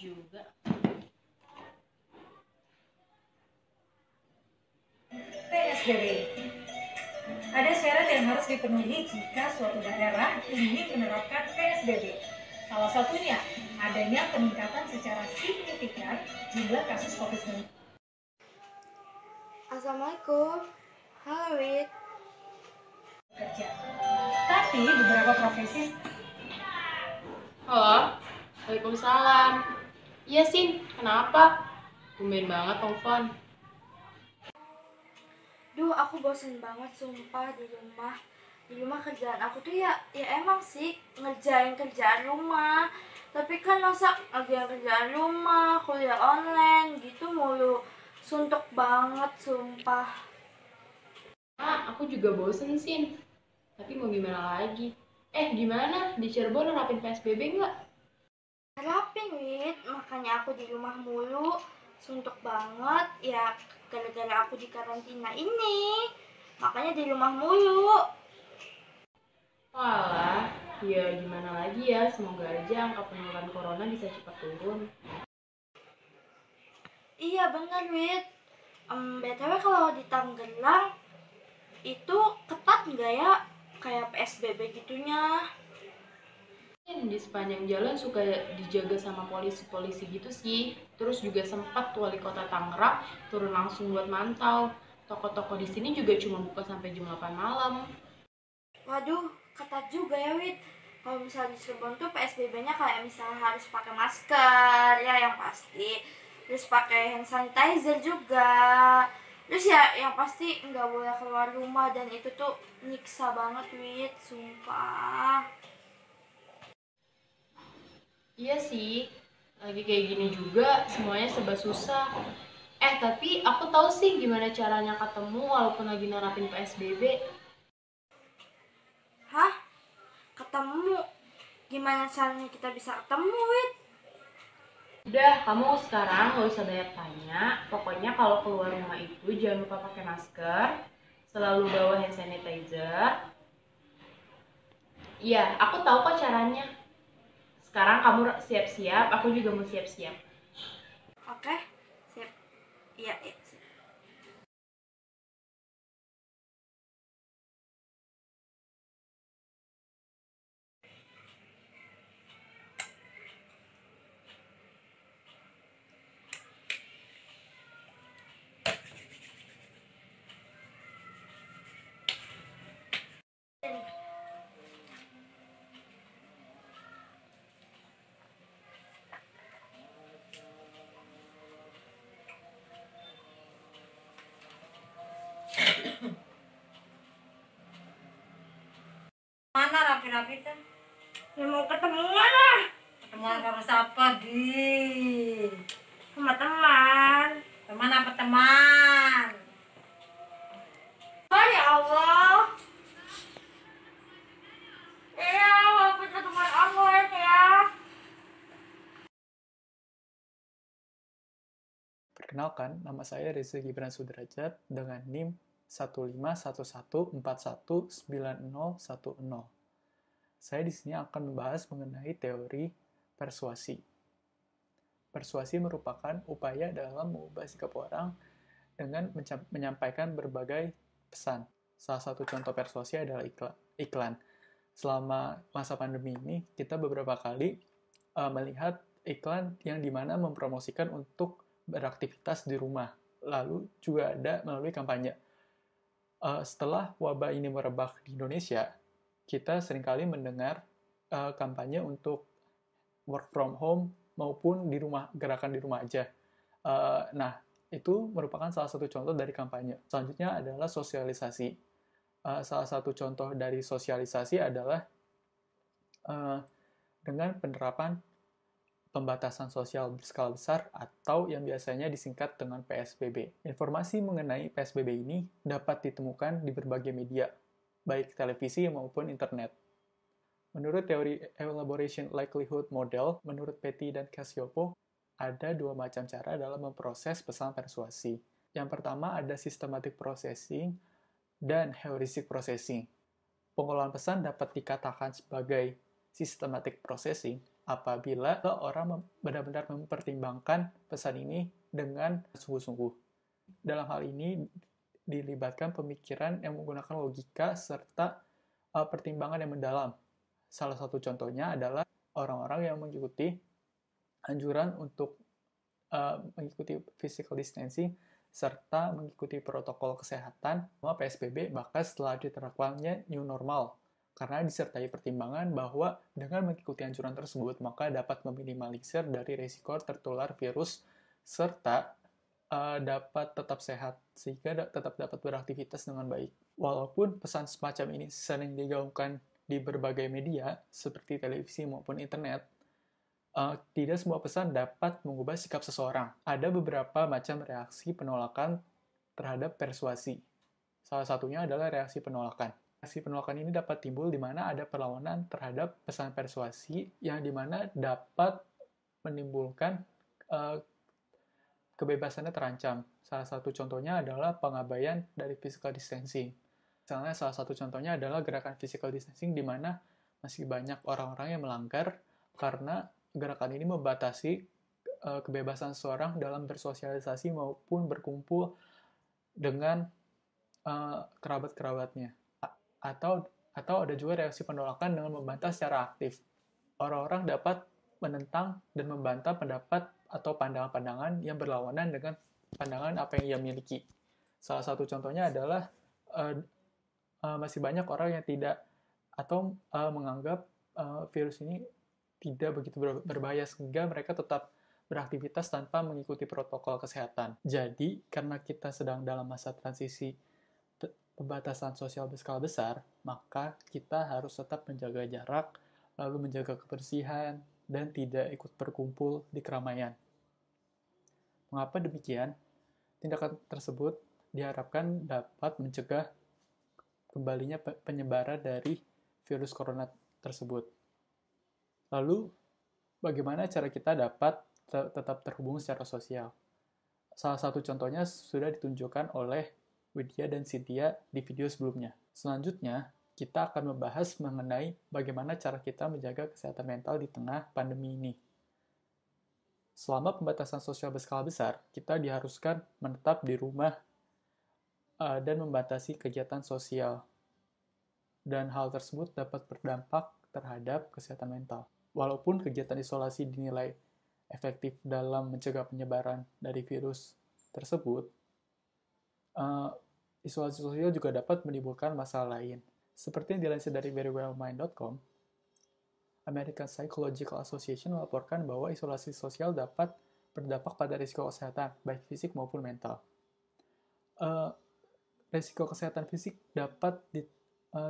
juga. PSBB. Ada syarat yang harus dipenuhi jika suatu daerah ingin menerapkan PSBB. Salah satunya adanya peningkatan secara signifikan jumlah kasus COVID-19. Assalamualaikum. Halo, Wid. Kerja. Tapi beberapa profesi. Halo, Waalaikumsalam. Iya, Sin, kenapa? Tumben banget telepon. Duh, aku bosen banget sumpah di rumah. Di rumah kerjaan aku tuh ya emang sih ngerjain kerjaan rumah. Tapi kan masa ngerjain kerjaan rumah, kuliah online gitu mulu. Suntuk banget sumpah. Aku juga bosen, Sin. Tapi mau gimana lagi? Gimana? Di Cirebon nerapin PSBB nggak? Terapin, Wid. Makanya aku di rumah mulu. Suntuk banget ya gara-gara aku di karantina ini. Makanya di rumah mulu. Walah, ya gimana lagi ya, semoga aja angka penularan corona bisa cepat turun. Iya bener, Wid. BTW kalau di Tangerang itu ketat nggak ya? Kayak PSBB gitunya. Di sepanjang jalan suka dijaga sama polisi-polisi gitu sih. Terus juga sempat wali kota Tangerang turun langsung buat mantau. Toko-toko di sini juga cuma buka sampai jam 8 malam. Waduh, ketat juga ya, Wid. Kalau misalnya di Cirebon tuh PSBB-nya kayak misalnya harus pakai masker, ya yang pasti. Terus pakai hand sanitizer juga. Terus ya yang pasti nggak boleh keluar rumah dan itu tuh nyiksa banget, Wid. Sumpah. Iya sih, lagi kayak gini juga semuanya serba susah. Tapi aku tahu sih gimana caranya ketemu walaupun lagi nerapin PSBB. Hah? Ketemu? Gimana caranya kita bisa ketemu, Wid? Udah, kamu sekarang gak usah banyak tanya. Pokoknya kalau keluar rumah itu jangan lupa pakai masker, selalu bawa hand sanitizer. Iya, aku tahu kok caranya. Sekarang kamu siap-siap, aku juga mau siap-siap. Oke, sip. Iya, sip. Mana rapi-rapi kan? Ya mau ketemuan lah Ketemuan sama siapa, Di? sama teman. Teman apa teman? Oh ya Allah. Iya, walaupun ketemuan online ya. Perkenalkan, nama saya Reza Gibran Sudrajat dengan NIM 15114190110. Saya di sini akan membahas mengenai teori persuasi. Persuasi merupakan upaya dalam mengubah sikap orang dengan menyampaikan berbagai pesan. Salah satu contoh persuasi adalah iklan. Selama masa pandemi ini, kita beberapa kali melihat iklan yang dimana mempromosikan untuk beraktivitas di rumah. Lalu juga ada melalui kampanye. Setelah wabah ini merebak di Indonesia, kita seringkali mendengar kampanye untuk work from home maupun di rumah, gerakan di rumah aja. Nah, itu merupakan salah satu contoh dari kampanye. Selanjutnya adalah sosialisasi. Salah satu contoh dari sosialisasi adalah dengan penerapan pembatasan sosial berskala besar atau yang biasanya disingkat dengan PSBB. Informasi mengenai PSBB ini dapat ditemukan di berbagai media, baik televisi maupun internet. Menurut teori Elaboration Likelihood Model, menurut Petty dan Cacioppo, ada dua macam cara dalam memproses pesan persuasi. Yang pertama ada systematic processing dan heuristic processing. Pengolahan pesan dapat dikatakan sebagai systematic processing apabila orang benar-benar mempertimbangkan pesan ini dengan sungguh-sungguh. Dalam hal ini dilibatkan pemikiran yang menggunakan logika serta pertimbangan yang mendalam. Salah satu contohnya adalah orang-orang yang mengikuti anjuran untuk mengikuti physical distancing serta mengikuti protokol kesehatan selama PSBB bahkan setelah diterapkannya new normal, karena disertai pertimbangan bahwa dengan mengikuti anjuran tersebut maka dapat meminimalisir dari risiko tertular virus serta dapat tetap sehat sehingga tetap dapat beraktivitas dengan baik. Walaupun pesan semacam ini sering digaungkan di berbagai media seperti televisi maupun internet, tidak semua pesan dapat mengubah sikap seseorang. Ada beberapa macam reaksi penolakan terhadap persuasi. Salah satunya adalah reaksi penolakan. Reaksi penolakan ini dapat timbul di mana ada perlawanan terhadap pesan persuasi yang dimana dapat menimbulkan kebebasannya terancam. Salah satu contohnya adalah pengabaian dari physical distancing. Misalnya salah satu contohnya adalah gerakan physical distancing di mana masih banyak orang-orang yang melanggar karena gerakan ini membatasi kebebasan seseorang dalam bersosialisasi maupun berkumpul dengan kerabat-kerabatnya. Atau ada juga reaksi penolakan dengan membantah secara aktif. Orang-orang dapat menentang dan membantah pendapat atau pandangan-pandangan yang berlawanan dengan pandangan apa yang ia miliki. Salah satu contohnya adalah masih banyak orang yang tidak atau menganggap virus ini tidak begitu berbahaya sehingga mereka tetap beraktivitas tanpa mengikuti protokol kesehatan. Jadi, karena kita sedang dalam masa transisi pembatasan sosial berskala besar, maka kita harus tetap menjaga jarak, lalu menjaga kebersihan, dan tidak ikut berkumpul di keramaian. Mengapa demikian? Tindakan tersebut diharapkan dapat mencegah kembalinya penyebaran dari virus corona tersebut. Lalu, bagaimana cara kita dapat tetap terhubung secara sosial? Salah satu contohnya sudah ditunjukkan oleh Widya dan Cynthia di video sebelumnya. Selanjutnya, kita akan membahas mengenai bagaimana cara kita menjaga kesehatan mental di tengah pandemi ini. Selama pembatasan sosial berskala besar, kita diharuskan menetap di rumah dan membatasi kegiatan sosial. Dan hal tersebut dapat berdampak terhadap kesehatan mental. Walaupun kegiatan isolasi dinilai efektif dalam mencegah penyebaran dari virus tersebut, isolasi sosial juga dapat menimbulkan masalah lain. Seperti yang dilansir dari verywellmind.com, American Psychological Association melaporkan bahwa isolasi sosial dapat berdampak pada risiko kesehatan, baik fisik maupun mental. Risiko kesehatan fisik dapat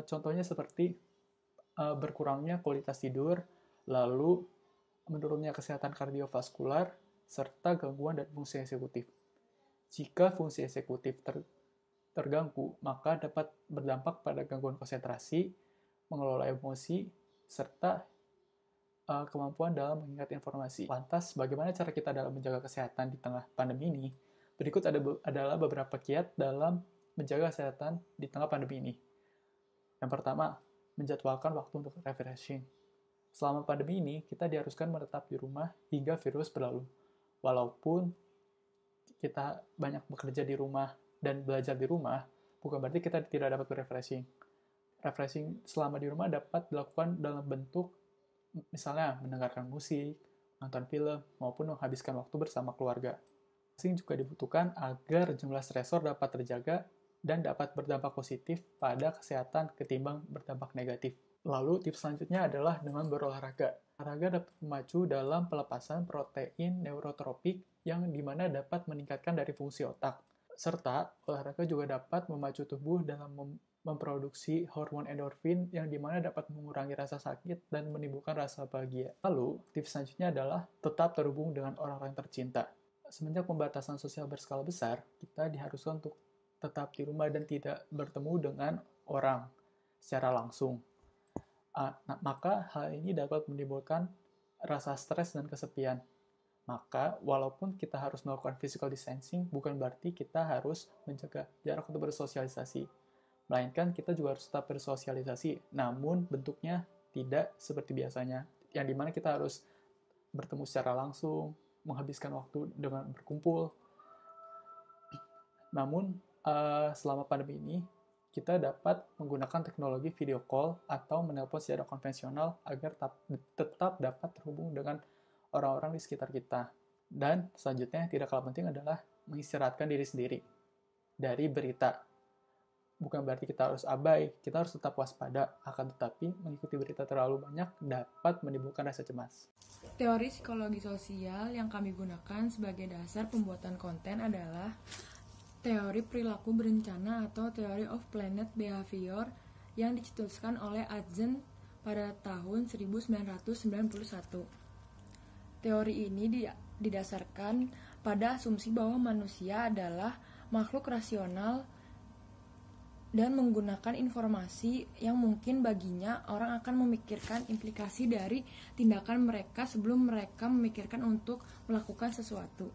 contohnya seperti berkurangnya kualitas tidur, lalu menurunnya kesehatan kardiovaskular, serta gangguan dan fungsi eksekutif. Jika fungsi eksekutif terganggu, maka dapat berdampak pada gangguan konsentrasi, mengelola emosi, serta kemampuan dalam mengingat informasi. Lantas, bagaimana cara kita dalam menjaga kesehatan di tengah pandemi ini? Berikut adalah beberapa kiat dalam menjaga kesehatan di tengah pandemi ini. Yang pertama, menjadwalkan waktu untuk refreshing. Selama pandemi ini, kita diharuskan menetap di rumah hingga virus berlalu. Walaupun kita banyak bekerja di rumah dan belajar di rumah, bukan berarti kita tidak dapat refreshing. Refreshing selama di rumah dapat dilakukan dalam bentuk misalnya mendengarkan musik, nonton film, maupun menghabiskan waktu bersama keluarga. Refreshing juga dibutuhkan agar jumlah stresor dapat terjaga dan dapat berdampak positif pada kesehatan ketimbang berdampak negatif. Lalu tips selanjutnya adalah dengan berolahraga. Olahraga dapat memacu dalam pelepasan protein neurotropik yang dimana dapat meningkatkan dari fungsi otak. Serta olahraga juga dapat memacu tubuh dalam memproduksi hormon endorfin yang dimana dapat mengurangi rasa sakit dan menimbulkan rasa bahagia. Lalu tips selanjutnya adalah tetap terhubung dengan orang-orang tercinta. Semenjak pembatasan sosial berskala besar, kita diharuskan untuk tetap di rumah dan tidak bertemu dengan orang secara langsung. Maka hal ini dapat menimbulkan rasa stres dan kesepian. Maka, walaupun kita harus melakukan physical distancing, bukan berarti kita harus menjaga jarak untuk bersosialisasi. Melainkan kita juga harus tetap bersosialisasi, namun bentuknya tidak seperti biasanya. yang dimana kita harus bertemu secara langsung, menghabiskan waktu dengan berkumpul. Namun, selama pandemi ini, kita dapat menggunakan teknologi video call atau menelpon secara konvensional agar tetap dapat terhubung dengan orang-orang di sekitar kita. Dan selanjutnya, tidak kalah penting adalah mengistirahatkan diri sendiri dari berita. Bukan berarti kita harus abai, kita harus tetap waspada, akan tetapi mengikuti berita terlalu banyak dapat menimbulkan rasa cemas. Teori psikologi sosial yang kami gunakan sebagai dasar pembuatan konten adalah teori perilaku berencana atau Theory of Planned Behavior yang dicetuskan oleh Atzen pada tahun 1991. Teori ini didasarkan pada asumsi bahwa manusia adalah makhluk rasional dan menggunakan informasi yang mungkin baginya orang akan memikirkan implikasi dari tindakan mereka sebelum mereka memikirkan untuk melakukan sesuatu.